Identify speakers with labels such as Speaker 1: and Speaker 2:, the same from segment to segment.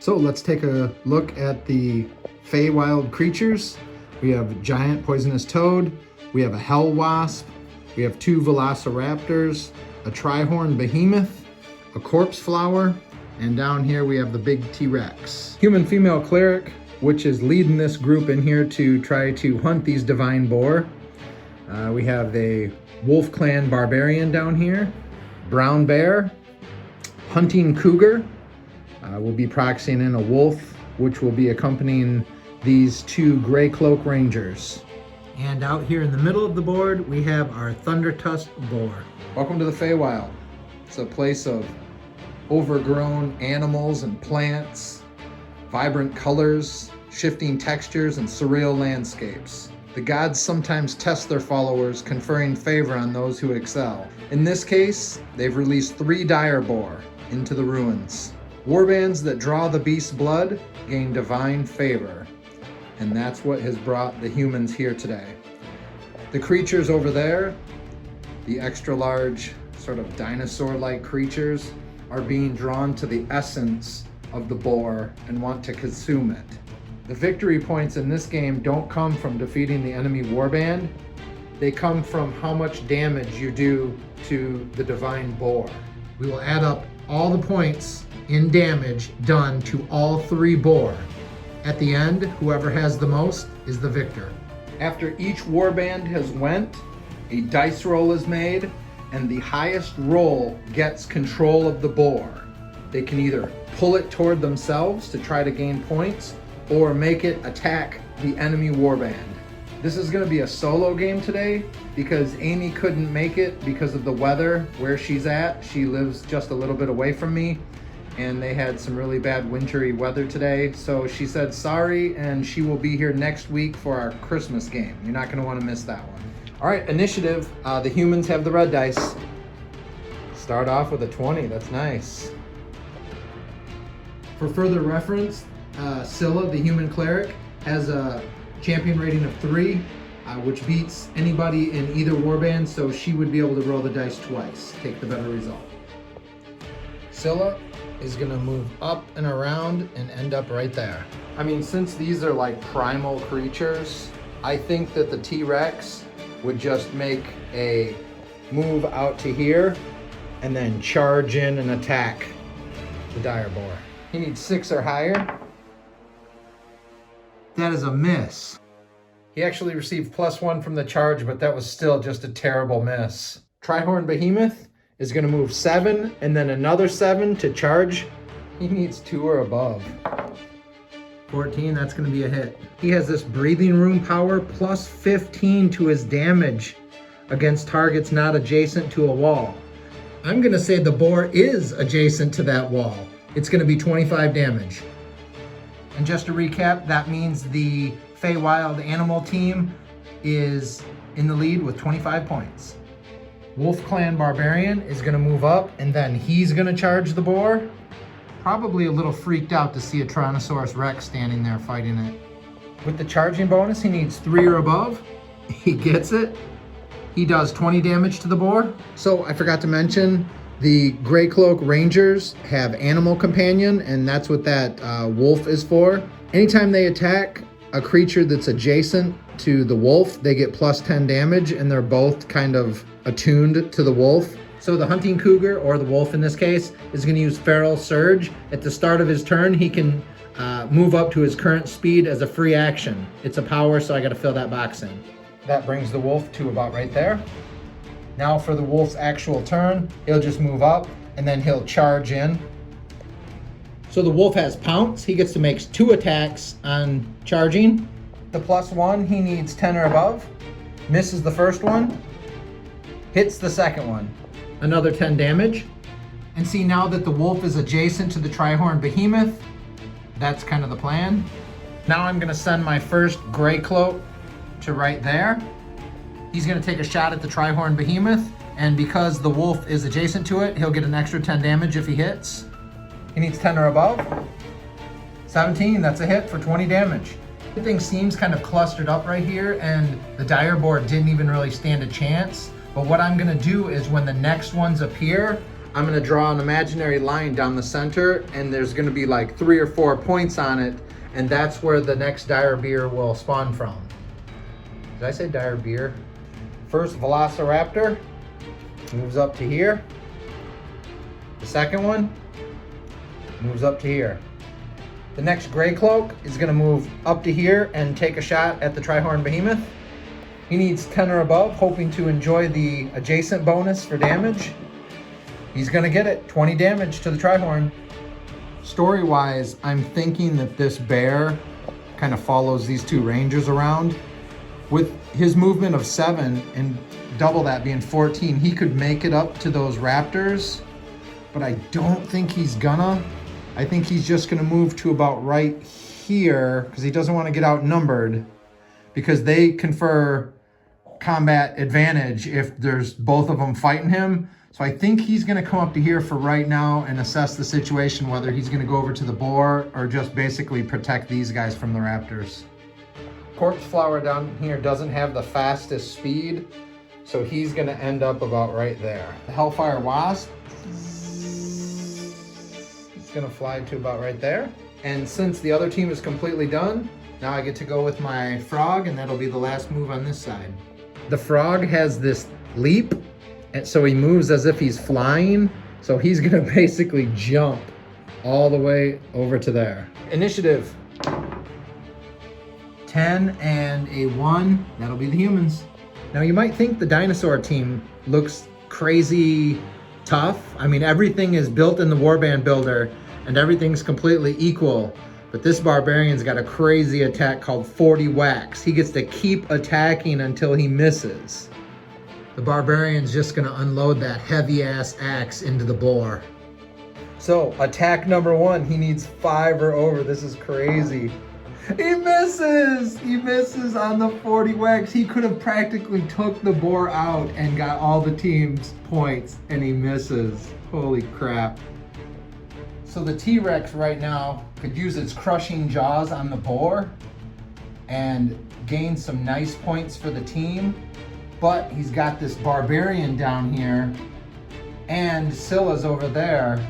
Speaker 1: So let's take a look at the Feywild creatures. We have giant poisonous toad, we have a hell wasp, we have 2 velociraptors, a trihorn behemoth, a corpse flower, and down here we have the big T-Rex. Human female cleric, which is leading this group in here to try to hunt these divine boar. We have a wolf clan barbarian down here, brown bear, hunting cougar. We'll be proxying in a wolf, which will be accompanying these 2 gray cloak rangers. And out here in the middle of the board, we have our thunder-tusked boar. Welcome to the Feywild. It's a place of overgrown animals and plants, vibrant colors, shifting textures, and surreal landscapes. The gods sometimes test their followers, conferring favor on those who excel. In this case, they've released 3 dire boar into the ruins. Warbands that draw the beast's blood gain divine favor, and that's what has brought the humans here today. The creatures over there, the extra large sort of dinosaur-like creatures, are being drawn to the essence of the boar and want to consume it. The victory points in this game don't come from defeating the enemy warband, they come from how much damage you do to the divine boar. We will add up all the points in damage done to all 3 boar. At the end, whoever has the most is the victor. After each warband has went, a dice roll is made, and the highest roll gets control of the boar. They can either pull it toward themselves to try to gain points, or make it attack the enemy warband. This is going to be a solo game today because Amy couldn't make it because of the weather where she's at. She lives just a little bit away from me, and they had some really bad wintry weather today. So she said sorry, and she will be here next week for our Christmas game. You're not going to want to miss that one. All right, initiative. The humans have the red dice. Start off with a 20. That's nice. For further reference, Scylla, the human cleric, has a champion rating of 3, which beats anybody in either warband, so she would be able to roll the dice twice, take the better result. Scylla is gonna move up and around and end up right there. I mean, since these are like primal creatures, I think that the T-Rex would just make a move out to here and then charge in and attack the dire boar. He needs 6 or higher. That is a miss. He actually received +1 from the charge, but that was still just a terrible miss. Trihorn Behemoth is going to move 7 and then another 7 to charge. He needs 2 or above. 14, that's going to be a hit. He has this breathing room power +15 to his damage against targets not adjacent to a wall. I'm going to say the boar is adjacent to that wall. It's going to be 25 damage. And just to recap, that means the Feywild animal team is in the lead with 25 points. Wolf Clan Barbarian is going to move up, and then he's going to charge the boar. Probably a little freaked out to see a Tyrannosaurus Rex standing there fighting it. With the charging bonus, he needs 3 or above. He gets it. He does 20 damage to the boar. So I forgot to mention, the Gray Cloak Rangers have Animal Companion, and that's what that wolf is for. Anytime they attack a creature that's adjacent to the wolf, they get +10 damage, and they're both kind of attuned to the wolf. So the hunting cougar, or the wolf in this case, is going to use Feral Surge. At the start of his turn, he can move up to his current speed as a free action. It's a power, so I got to fill that box in. That brings the wolf to about right there. Now for the wolf's actual turn, he'll just move up and then he'll charge in. So the wolf has Pounce. He gets to make 2 attacks on charging. The +1, he needs 10 or above. Misses the first one. Hits the second one. Another 10 damage. And see, now that the wolf is adjacent to the Trihorn Behemoth, that's kind of the plan. Now I'm going to send my first Gray Cloak to right there. He's going to take a shot at the Trihorn Behemoth, and because the wolf is adjacent to it, he'll get an extra 10 damage if he hits. He needs 10 or above. 17, that's a hit for 20 damage. Everything seems kind of clustered up right here, and the dire boar didn't even really stand a chance. But what I'm going to do is when the next ones appear, I'm gonna draw an imaginary line down the center, and there's gonna be like 3 or 4 points on it, and that's where the next dire beer will spawn from. Did I say dire beer? First Velociraptor moves up to here. The second one moves up to here. The next Gray Cloak is gonna move up to here and take a shot at the Trihorn Behemoth. He needs 10 or above, hoping to enjoy the adjacent bonus for damage. He's gonna get it, 20 damage to the Trihorn. Story-wise, I'm thinking that this bear kind of follows these 2 rangers around. With his movement of 7 and double that being 14, he could make it up to those raptors, but I don't think he's gonna. I think he's just gonna move to about right here because he doesn't want to get outnumbered, because they confer combat advantage if there's both of them fighting him. So I think he's gonna come up to here for right now and assess the situation, whether he's gonna go over to the boar or just basically protect these guys from the raptors. Corpse Flower down here doesn't have the fastest speed, so he's gonna end up about right there. The Hellfire Wasp is gonna fly to about right there. And since the other team is completely done, now I get to go with my frog, and that'll be the last move on this side. The frog has this leap, and so he moves as if he's flying. So he's gonna basically jump all the way over to there. Initiative. 10 and a 1, that'll be the humans. Now you might think the dinosaur team looks crazy tough. I mean, everything is built in the Warband builder and everything's completely equal. But this barbarian's got a crazy attack called 40 Wax. He gets to keep attacking until he misses. The barbarian's just gonna unload that heavy ass axe into the boar. So attack number 1, he needs 5 or over. This is crazy. He misses! He misses on the 40 Wax. He could have practically took the boar out and got all the team's points, and he misses. Holy crap. So the T-Rex right now could use its crushing jaws on the boar and gain some nice points for the team, but he's got this barbarian down here and Scylla's over there.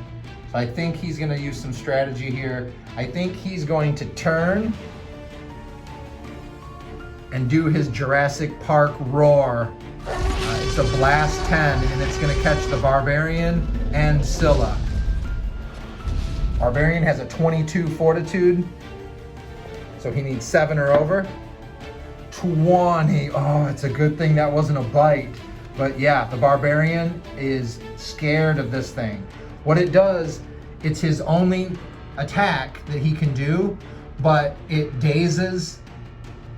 Speaker 1: So I think he's gonna use some strategy here. I think he's going to turn and do his Jurassic Park roar. It's a blast 10, and it's gonna catch the barbarian and Scylla. Barbarian has a 22 fortitude, so he needs 7 or over. 20, oh, it's a good thing that wasn't a bite. But yeah, the barbarian is scared of this thing. What it does, it's his only attack that he can do, but it dazes,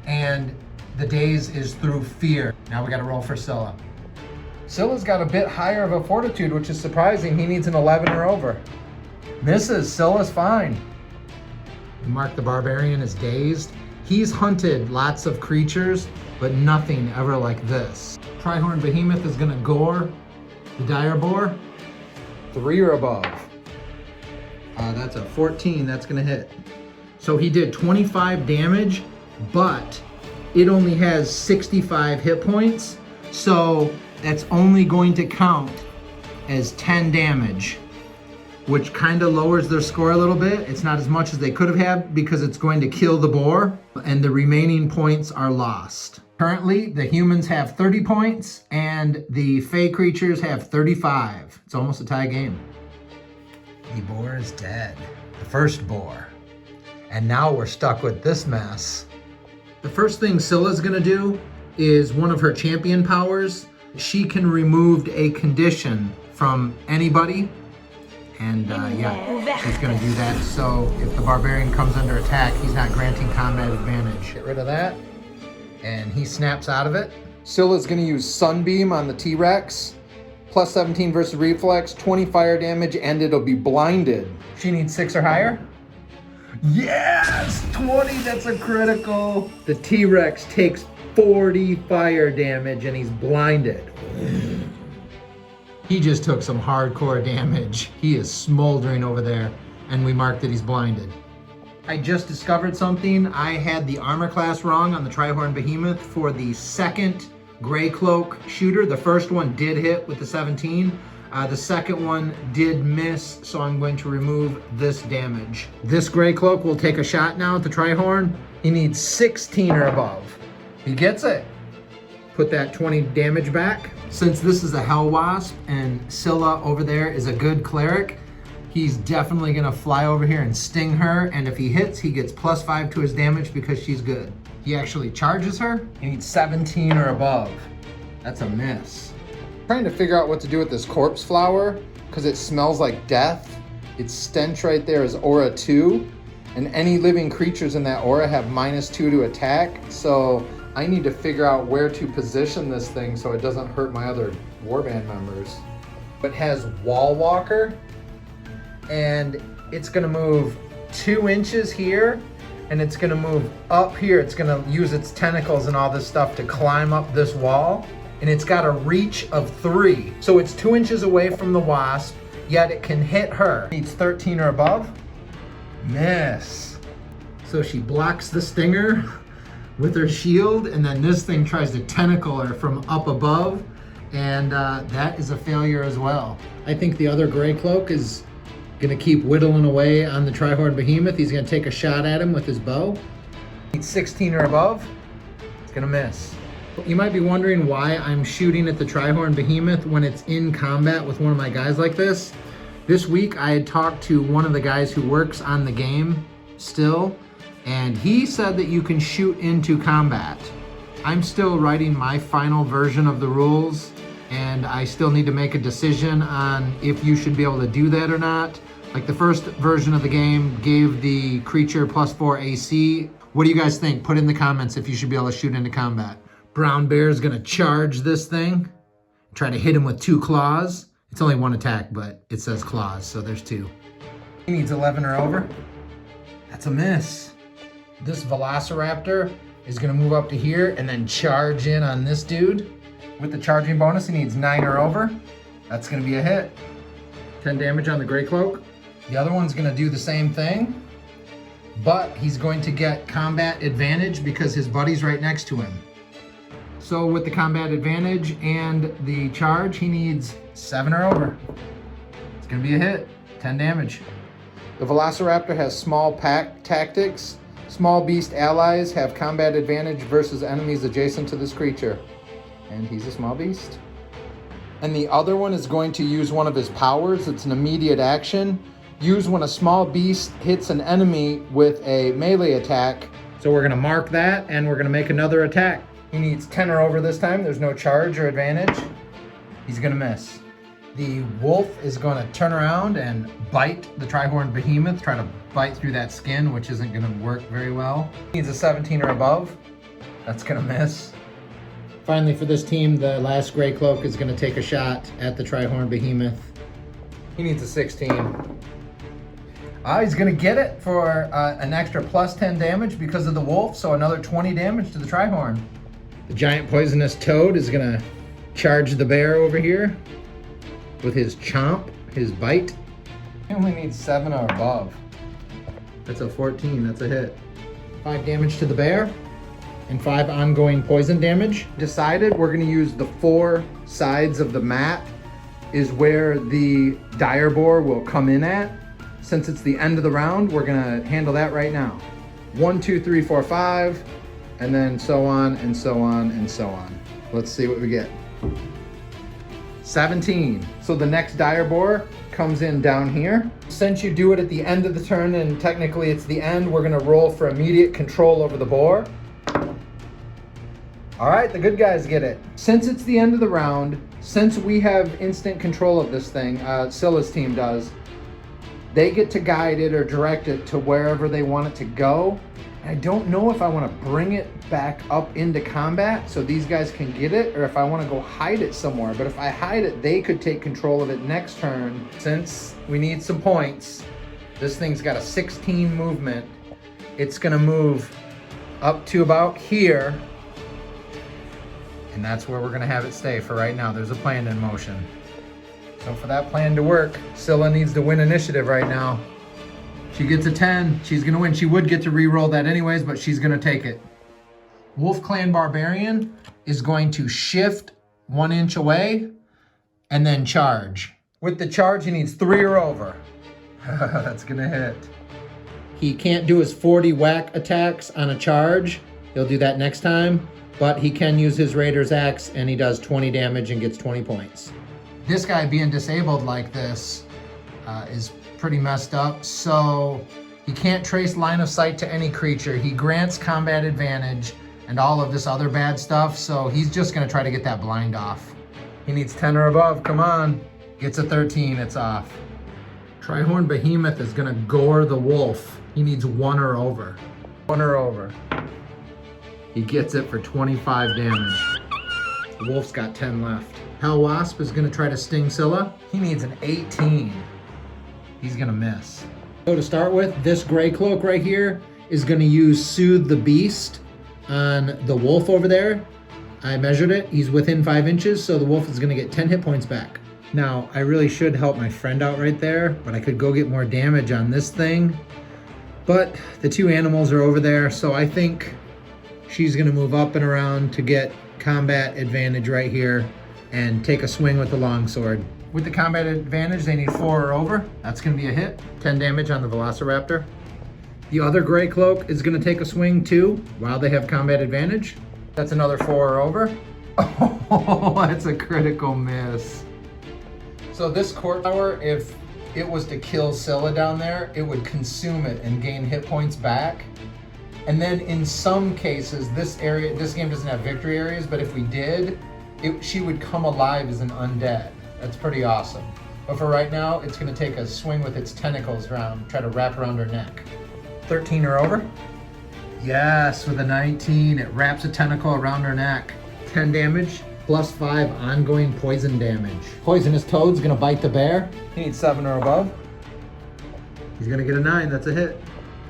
Speaker 1: and the daze is through fear. Now we gotta roll for Scylla. Scylla's got a bit higher of a fortitude, which is surprising. He needs an 11 or over. Misses, Scylla's fine. We mark the barbarian as dazed. He's hunted lots of creatures, but nothing ever like this. Trihorn Behemoth is gonna gore the dire boar. 3 or above. That's a 14, that's gonna hit. So he did 25 damage, but it only has 65 hit points. So that's only going to count as 10 damage, which kind of lowers their score a little bit. It's not as much as they could have had because it's going to kill the boar, and the remaining points are lost. Currently, the humans have 30 points and the fey creatures have 35. It's almost a tie game. The boar is dead, the first boar. And now we're stuck with this mess. The first thing Scylla's gonna do is one of her champion powers. She can remove a condition from anybody. And yeah, she's gonna do that. So if the barbarian comes under attack, he's not granting combat advantage. Get rid of that. And he snaps out of it. Scylla's gonna use Sunbeam on the T-Rex. Plus 17 versus reflex, 20 fire damage, and it'll be blinded. She needs 6 or higher. Yes, 20, that's a critical. The T-Rex takes 40 fire damage and he's blinded. He just took some hardcore damage. He is smoldering over there, and we marked that he's blinded. I just discovered something. I had the armor class wrong on the Trihorn Behemoth for the second Gray Cloak shooter. The first one did hit with the 17. The second one did miss, so I'm going to remove this damage. This gray cloak will take a shot now at the Trihorn. He needs 16 or above. He gets it. Put that 20 damage back. Since this is a Hell Wasp and Scylla over there is a good cleric, he's definitely gonna fly over here and sting her, and if he hits, he gets +5 to his damage because she's good. He actually charges her. He needs 17 or above. That's a miss. I'm trying to figure out what to do with this corpse flower because it smells like death. Its stench right there is aura 2, and any living creatures in that aura have -2 to attack, so I need to figure out where to position this thing so it doesn't hurt my other warband members. It has Wall Walker, and it's gonna move 2 inches here, and it's gonna move up here. It's gonna use its tentacles and all this stuff to climb up this wall, and it's got a reach of 3. So it's 2 inches away from the wasp, yet it can hit her. Needs 13 or above. Miss. So she blocks the stinger with her shield, and then this thing tries to tentacle her from up above, and that is a failure as well. I think the other gray cloak is gonna keep whittling away on the Trihorn Behemoth. He's gonna take a shot at him with his bow. Needs 16 or above. It's gonna miss. You might be wondering why I'm shooting at the Trihorn Behemoth when it's in combat with one of my guys like this. This week I had talked to one of the guys who works on the game still, and he said that you can shoot into combat. I'm still writing my final version of the rules, and I still need to make a decision on if you should be able to do that or not. Like the first version of the game gave the creature +4 AC. What do you guys think? Put in the comments if you should be able to shoot into combat. Brown Bear is gonna charge this thing, try to hit him with 2 claws. It's only 1 attack, but it says claws, so there's 2. He needs 11 or over. That's a miss. This Velociraptor is gonna move up to here and then charge in on this dude. With the charging bonus, he needs 9 or over. That's gonna be a hit. 10 damage on the gray cloak. The other one's gonna do the same thing, but he's going to get combat advantage because his buddy's right next to him. So with the combat advantage and the charge, he needs 7 or over. It's gonna be a hit, 10 damage. The Velociraptor has small pack tactics. Small beast allies have combat advantage versus enemies adjacent to this creature. And he's a small beast. And the other one is going to use one of his powers. It's an immediate action. Use when a small beast hits an enemy with a melee attack. So we're gonna mark that and we're gonna make another attack. He needs 10 or over this time. There's no charge or advantage. He's gonna miss. The wolf is gonna turn around and bite the Trihorn Behemoth, try to bite through that skin, which isn't gonna work very well. He needs a 17 or above. That's gonna miss. Finally for this team, the last gray cloak is gonna take a shot at the Trihorn Behemoth. He needs a 16. He's gonna get it for an extra +10 damage because of the wolf, so another 20 damage to the Trihorn. The giant poisonous toad is gonna charge the bear over here with his chomp, his bite. He only needs 7 or above. That's a 14, that's a hit. 5 damage to the bear and 5 ongoing poison damage. Decided we're gonna use the 4 sides of the map is where the dire boar will come in at. Since it's the end of the round, we're gonna handle that right now. 1, 2, 3, 4, 5, and then so on and so on and so on. Let's see what we get. 17. So the next dire boar comes in down here. Since you do it at the end of the turn and technically it's the end, we're gonna roll for immediate control over the boar. All right, the good guys get it. Since it's the end of the round, since we have instant control of this thing, Scylla's team does, they get to guide it or direct it to wherever they want it to go. I don't know if I want to bring it back up into combat so these guys can get it, or if I want to go hide it somewhere. But if I hide it, they could take control of it next turn. Since we need some points, this thing's got a 16 movement. It's gonna move up to about here, and that's where we're gonna have it stay for right now. There's a plan in motion. So for that plan to work, Scylla needs to win initiative right now. She gets a 10, she's gonna win. She would get to re-roll that anyways, but she's gonna take it. Wolf Clan Barbarian is going to shift 1 inch away and then charge. With the charge, he needs 3 or over. That's gonna hit. He can't do his 40 whack attacks on a charge. He'll do that next time, but he can use his Raider's Axe and he does 20 damage and gets 20 points. This guy being disabled like this is pretty messed up. So he can't trace line of sight to any creature. He grants combat advantage and all of this other bad stuff. So he's just gonna try to get that blind off. He needs 10 or above, come on. Gets a 13, it's off. Trihorn Behemoth is gonna gore the wolf. He needs 1 or over. 1 or over. He gets it for 25 damage. The wolf's got 10 left. Hell Wasp is gonna try to sting Scylla. He needs an 18. He's gonna miss. So to start with, this gray cloak right here is gonna use Soothe the Beast on the wolf over there. I measured it, he's within 5 inches, so the wolf is gonna get 10 hit points back. Now, I really should help my friend out right there, but I could go get more damage on this thing. But the 2 animals are over there, so I think she's gonna move up and around to get combat advantage right here and take a swing with the longsword. With the combat advantage, they need 4 or over. That's gonna be a hit. 10 damage on the Velociraptor. The other gray cloak is gonna take a swing too while they have combat advantage. That's another 4 or over. Oh, that's a critical miss. So this court tower, if it was to kill Scylla down there, it would consume it and gain hit points back. And then in some cases, this game doesn't have victory areas, but if we did, she would come alive as an undead. That's pretty awesome. But for right now, it's gonna take a swing with its tentacles around, try to wrap around her neck. 13 or over? Yes, with a 19, it wraps a tentacle around her neck. 10 damage. +5 ongoing poison damage. Poisonous Toad's gonna bite the bear. He needs 7 or above. He's gonna get a 9, that's a hit.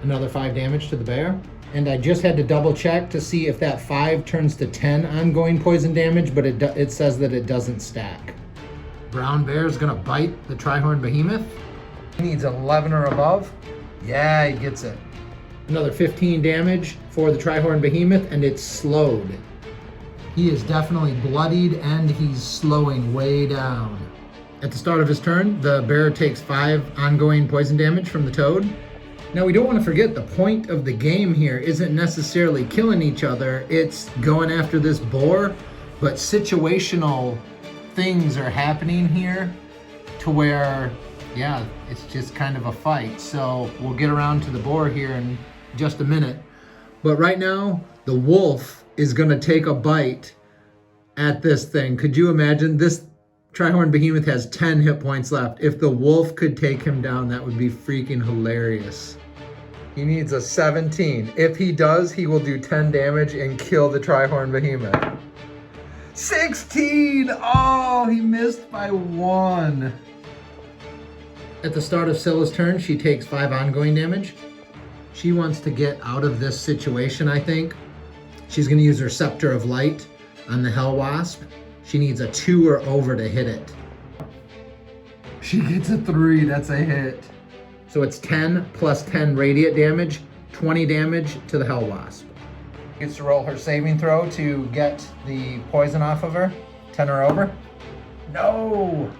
Speaker 1: Another 5 damage to the bear. And I just had to double check to see if that 5 turns to 10 ongoing poison damage, but it says that it doesn't stack. Brown bear's gonna bite the Trihorn Behemoth. He needs 11 or above. Yeah, he gets it. Another 15 damage for the Trihorn Behemoth, and it's slowed. He is definitely bloodied and he's slowing way down. At the start of his turn, the bear takes 5 ongoing poison damage from the toad. Now we don't want to forget the point of the game here isn't necessarily killing each other, it's going after this boar, but situational things are happening here to where, yeah, it's just kind of a fight. So we'll get around to the boar here in just a minute. But right now, the wolf is gonna take a bite at this thing. Could you imagine? This Trihorn Behemoth has 10 hit points left. If the wolf could take him down, that would be freaking hilarious. He needs a 17. If he does, he will do 10 damage and kill the Trihorn Behemoth. 16! Oh, he missed by 1. At the start of Scylla's turn, she takes 5 ongoing damage. She wants to get out of this situation, I think. She's gonna use her Scepter of Light on the Hell Wasp. She needs a 2 or over to hit it. She gets a 3, that's a hit. So it's 10 plus 10 radiant damage, 20 damage to the Hell Wasp. Gets to roll her saving throw to get the poison off of her. 10 or over. No!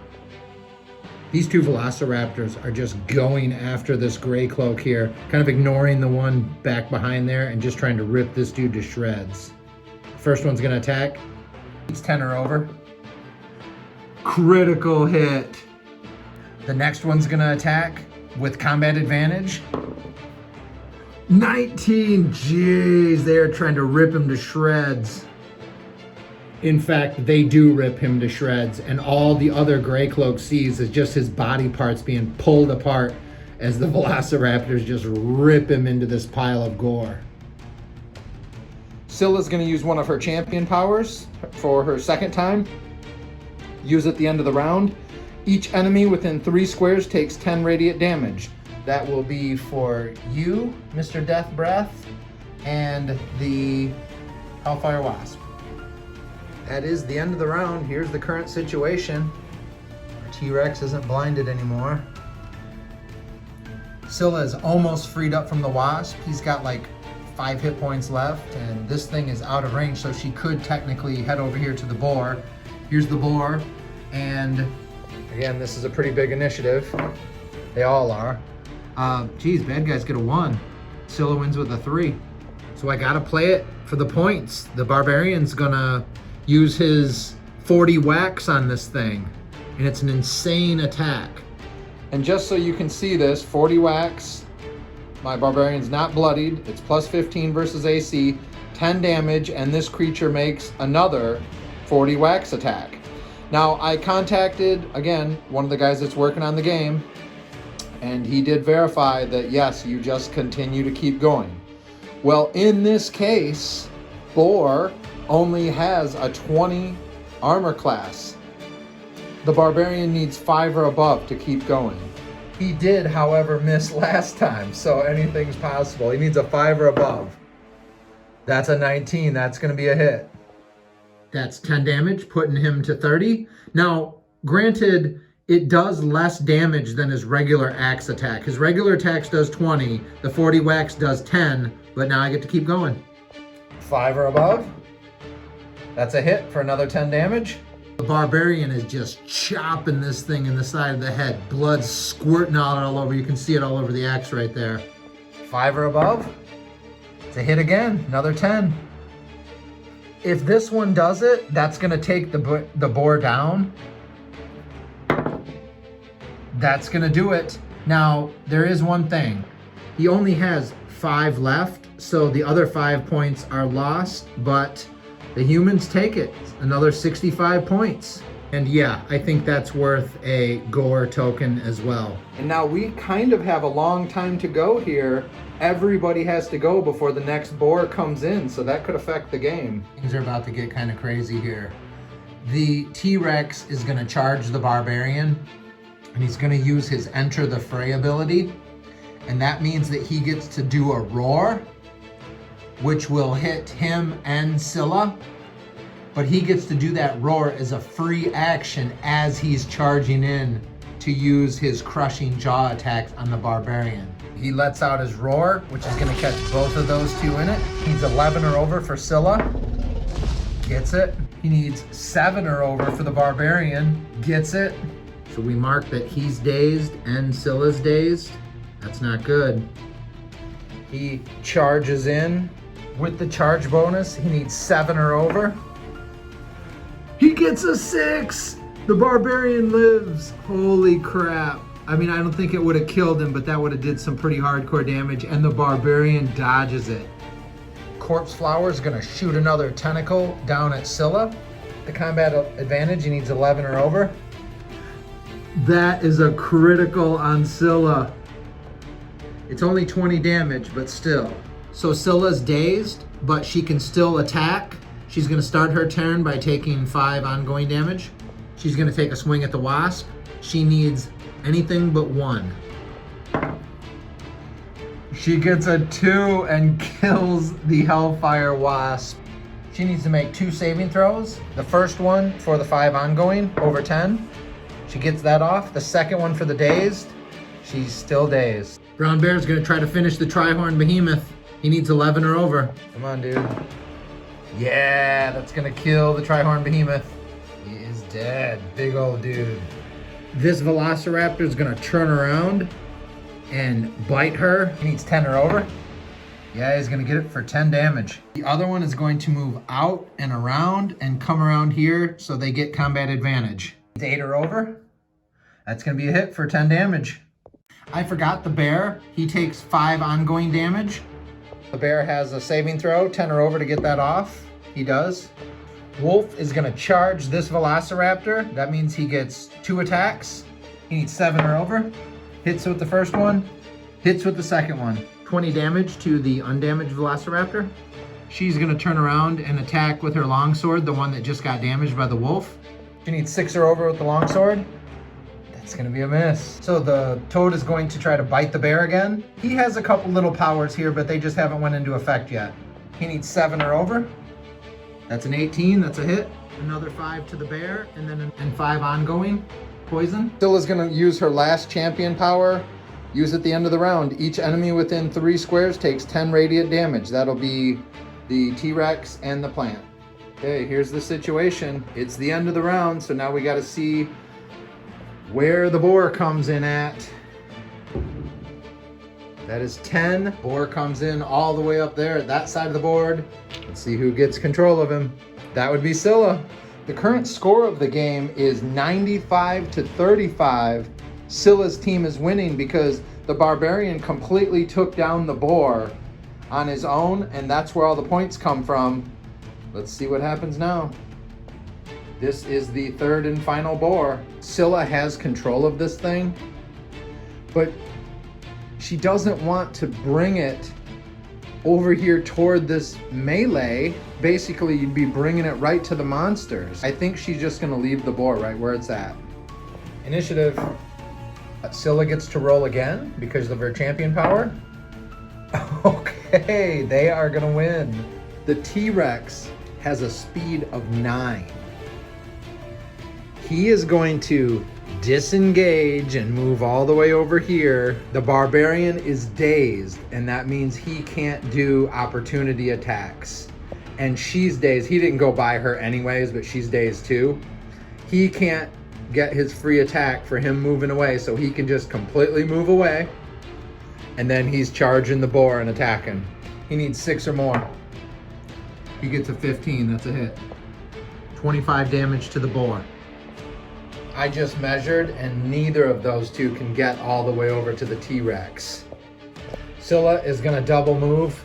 Speaker 1: These 2 Velociraptors are just going after this gray cloak here, kind of ignoring the one back behind there and just trying to rip this dude to shreds. First one's gonna attack. It's 10 or over. Critical hit. The next one's gonna attack with combat advantage. 19, jeez, they are trying to rip him to shreds. In fact, they do rip him to shreds, and all the other gray cloak sees is just his body parts being pulled apart as the Velociraptors just rip him into this pile of gore. Scylla's gonna use one of her champion powers for her second time. Use at the end of the round. Each enemy within 3 squares takes 10 radiant damage. That will be for you, Mr. Death Breath, and the Hellfire Wasp. That is the end of the round. Here's the current situation. Our T-Rex isn't blinded anymore. Scylla is almost freed up from the Wasp. He's got like 5 hit points left, and this thing is out of range, so she could technically head over here to the Boar. Here's the Boar, and Again, this is a pretty big initiative. They all are. Geez, bad guys get a 1. Scylla wins with a 3. So I gotta play it for the points. The barbarian's gonna use his 40 wax on this thing, and it's an insane attack. And just so you can see this, 40 wax, my barbarian's not bloodied. It's plus 15 versus AC, 10 damage, and this creature makes another 40 wax attack. Now, I contacted, again, one of the guys that's working on the game, and he did verify that, yes, you just continue to keep going. Well, in this case, Boar only has a 20 armor class. The barbarian needs 5 or above to keep going. He did, however, miss last time, so anything's possible. He needs a 5 or above. That's a 19. That's going to be a hit. That's 10 damage, putting him to 30. Now, granted, it does less damage than his regular axe attack. His regular attacks does 20, the 40 wax does 10, but now I get to keep going. 5 or above. That's a hit for another 10 damage. The barbarian is just chopping this thing in the side of the head. Blood squirting out all over. You can see it all over the axe right there. 5 or above. It's a hit again, another 10. If this one does it, that's gonna take the boar down. That's gonna do it. Now, there is one thing. He only has 5 left, so the other 5 points are lost, but the humans take it. Another 65 points. And yeah, I think that's worth a gore token as well. And now we kind of have a long time to go here. Everybody has to go before the next boar comes in, so that could affect the game. Things are about to get kind of crazy here. The T-Rex is gonna charge the barbarian, and he's gonna use his Enter the Fray ability. And that means that he gets to do a roar, which will hit him and Scylla. But he gets to do that roar as a free action as he's charging in to use his crushing jaw attack on the barbarian. He lets out his roar, which is gonna catch both of those 2 in it. He needs 11 or over for Scylla. Gets it. He needs 7 or over for the barbarian. Gets it. So we mark that he's dazed and Scylla's dazed. That's not good. He charges in. With the charge bonus, he needs 7 or over. He gets a 6! The barbarian lives. Holy crap. I mean, I don't think it would have killed him, but that would have did some pretty hardcore damage, and the barbarian dodges it. Corpse Flower is gonna shoot another tentacle down at Scylla. The combat advantage, he needs 11 or over. That is a critical on Scylla. It's only 20 damage, but still. So Scylla's dazed, but she can still attack. She's gonna start her turn by taking 5 ongoing damage. She's gonna take a swing at the wasp. She needs anything but 1. She gets a 2 and kills the Hellfire Wasp. She needs to make 2 saving throws. The first one for the 5 ongoing, over 10. She gets that off. The second one for the dazed. She's still dazed. Brown Bear's gonna try to finish the Trihorn Behemoth. He needs 11 or over. Come on, dude. Yeah, that's gonna kill the Trihorn Behemoth. He is dead. Big old dude. This Velociraptor is gonna turn around and bite her. He needs 10 or over. Yeah, he's gonna get it for 10 damage. The other one is going to move out and around and come around here so they get combat advantage. It's 8 or over. That's gonna be a hit for 10 damage. I forgot the bear. He takes 5 ongoing damage. The bear has a saving throw, 10 or over to get that off. He does. Wolf is gonna charge this Velociraptor. That means he gets 2 attacks. He needs 7 or over. Hits with the first one, hits with the second one. 20 damage to the undamaged Velociraptor. She's gonna turn around and attack with her longsword, the one that just got damaged by the wolf. She needs 6 or over with the longsword. That's gonna be a miss. So the toad is going to try to bite the bear again. He has a couple little powers here, but they just haven't went into effect yet. He needs 7 or over. That's an 18, that's a hit. Another 5 to the bear, and then 5 ongoing. Poison. Scylla's gonna use her last champion power. Use at the end of the round. Each enemy within 3 squares takes 10 radiant damage. That'll be the T-Rex and the plant. Okay, here's the situation. It's the end of the round, so now we gotta see where the boar comes in at. That is 10. Boar comes in all the way up there at that side of the board. Let's see who gets control of him. That would be Scylla. The current score of the game is 95-35. Scylla's team is winning because the barbarian completely took down the boar on his own, and that's where all the points come from. Let's see what happens now. This is the third and final boar. Scylla has control of this thing, but she doesn't want to bring it over here toward this melee. Basically, you'd be bringing it right to the monsters. I think she's just gonna leave the boar right where it's at. Initiative. Scylla gets to roll again because of her champion power. Okay, they are gonna win. The T-Rex has a speed of 9. He is going to disengage and move all the way over here. The barbarian is dazed, and that means he can't do opportunity attacks. And she's dazed. He didn't go by her anyways, but she's dazed too. He can't get his free attack for him moving away, so he can just completely move away. And then he's charging the boar and attacking. He needs 6 or more. He gets a 15, that's a hit. 25 damage to the boar. I just measured, and neither of those two can get all the way over to the T-Rex. Scylla is gonna double move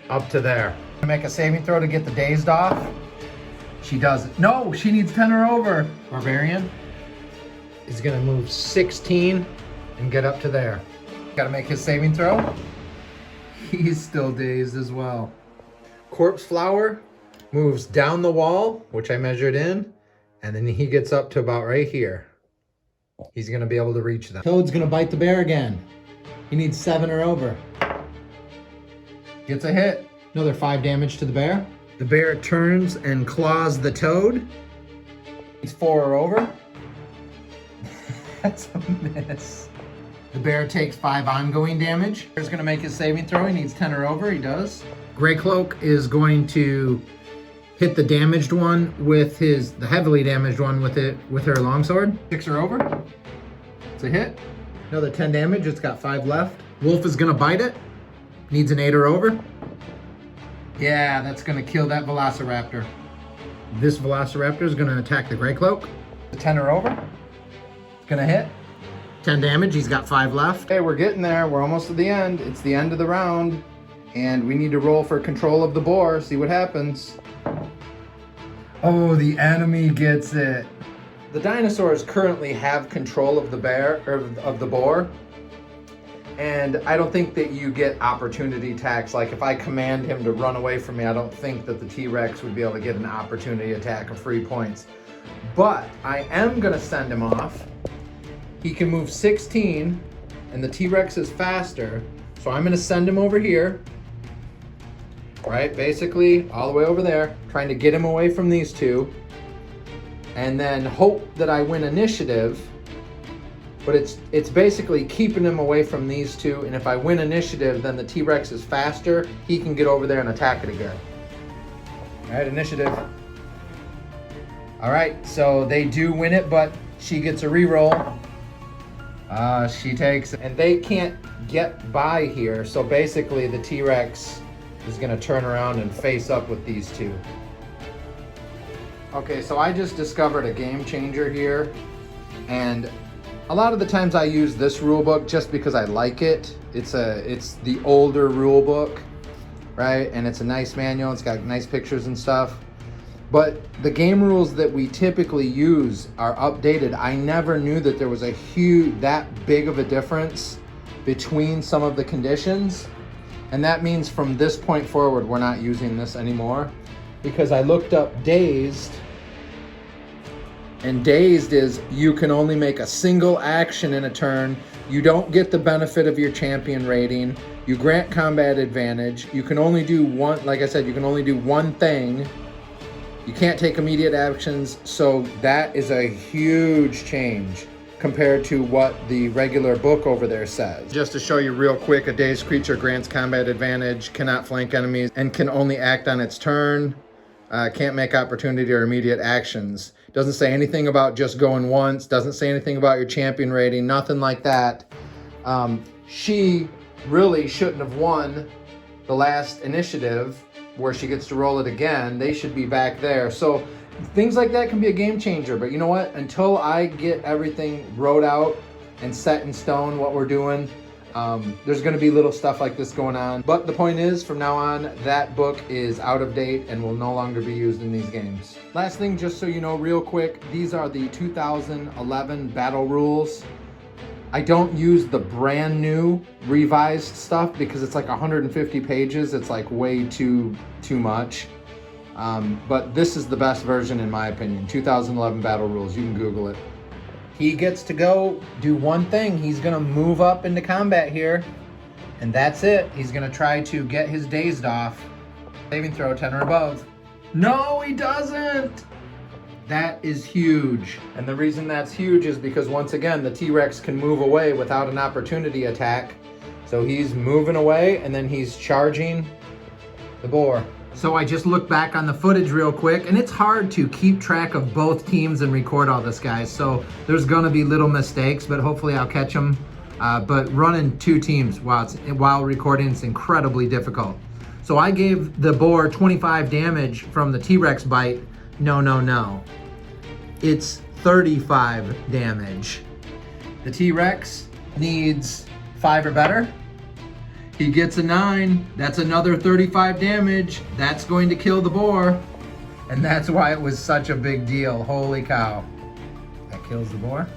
Speaker 1: up to there. Make a saving throw to get the dazed off. She does it. No, she needs 10 or over. Barbarian is gonna move 16 and get up to there. Gotta make his saving throw. He's still dazed as well. Corpse Flower moves down the wall, which I measured in, and then he gets up to about right here. He's gonna be able to reach them. Toad's gonna bite the bear again. He needs 7 or over. Gets a hit. Another 5 damage to the bear. The bear turns and claws the toad. He's 4 or over. That's a miss. The bear takes 5 ongoing damage. Bear's gonna make his saving throw. He needs 10 or over. He does. Grey Cloak is going to hit the damaged one with the heavily damaged one with her longsword. 6 or over. It's a hit. Another 10 damage. It's got 5 left. Wolf is gonna bite it. Needs an 8 or over. Yeah, that's gonna kill that Velociraptor. This Velociraptor is gonna attack the Grey Cloak. A 10 or over. It's gonna hit. 10 damage. He's got 5 left. Hey, we're getting there. We're almost to the end. It's the end of the round, and we need to roll for control of the boar. See what happens. Oh, the enemy gets it. The dinosaurs currently have control of the bear, or of the boar. And I don't think that you get opportunity attacks. Like if I command him to run away from me, I don't think that the T-Rex would be able to get an opportunity attack of free points. But I am gonna send him off. He can move 16, and the T-Rex is faster. So I'm gonna send him over here. Right, basically all the way over there, trying to get him away from these two. And then hope that I win initiative. But it's basically keeping him away from these two, and if I win initiative, then the T-Rex is faster. He can get over there and attack it again. All right, initiative. All right, so they do win it, but she gets a reroll. She takes, and they can't get by here, so basically the T-Rex is gonna turn around and face up with these two. Okay, so I just discovered a game changer here, and a lot of the times I use this rule book just because I like it. It's the older rule book, right? And it's a nice manual. It's got nice pictures and stuff. But the game rules that we typically use are updated. I never knew that there was that big of a difference between some of the conditions. And that means from this point forward, we're not using this anymore, because I looked up dazed. And dazed is you can only make a single action in a turn. You don't get the benefit of your champion rating. You grant combat advantage. You can only do one, like I said, you can only do one thing. You can't take immediate actions. So that is a huge change compared to what the regular book over there says. Just to show you real quick, a dazed creature grants combat advantage, cannot flank enemies, and can only act on its turn. Can't make opportunity or immediate actions. Doesn't say anything about just going once. Doesn't say anything about your champion rating. Nothing like that. She really shouldn't have won the last initiative where she gets to roll it again. They should be back there. So things like that can be a game changer. But you know what? Until I get everything wrote out and set in stone what we're doing, there's going to be little stuff like this going on. But the point is, from now on, that book is out of date and will no longer be used in these games. Last thing, just so you know real quick, these are the 2011 battle rules. I don't use the brand new revised stuff because it's like 150 pages. It's like way too much. But this is the best version in my opinion. 2011 battle rules. You can Google it. He gets to go do one thing. He's gonna move up into combat here, and that's it. He's gonna try to get his dazed off. Saving throw, 10 or above. No, he doesn't. That is huge. And the reason that's huge is because once again, the T-Rex can move away without an opportunity attack. So he's moving away and then he's charging the boar. So I just looked back on the footage real quick, and it's hard to keep track of both teams and record all this, guys. So there's gonna be little mistakes, but hopefully I'll catch them. But running two teams while recording is incredibly difficult. So I gave the boar 25 damage from the T-Rex bite. No. It's 35 damage. The T-Rex needs 5 or better. He gets a 9. That's another 35 damage. That's going to kill the boar. And that's why it was such a big deal. Holy cow. That kills the boar.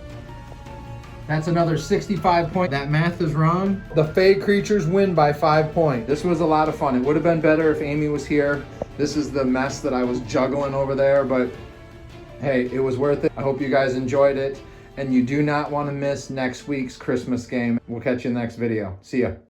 Speaker 1: That's another 65 points. That math is wrong. The Fey creatures win by 5 points. This was a lot of fun. It would have been better if Amy was here. This is the mess that I was juggling over there, but hey, it was worth it. I hope you guys enjoyed it. And you do not want to miss next week's Christmas game. We'll catch you in the next video. See ya.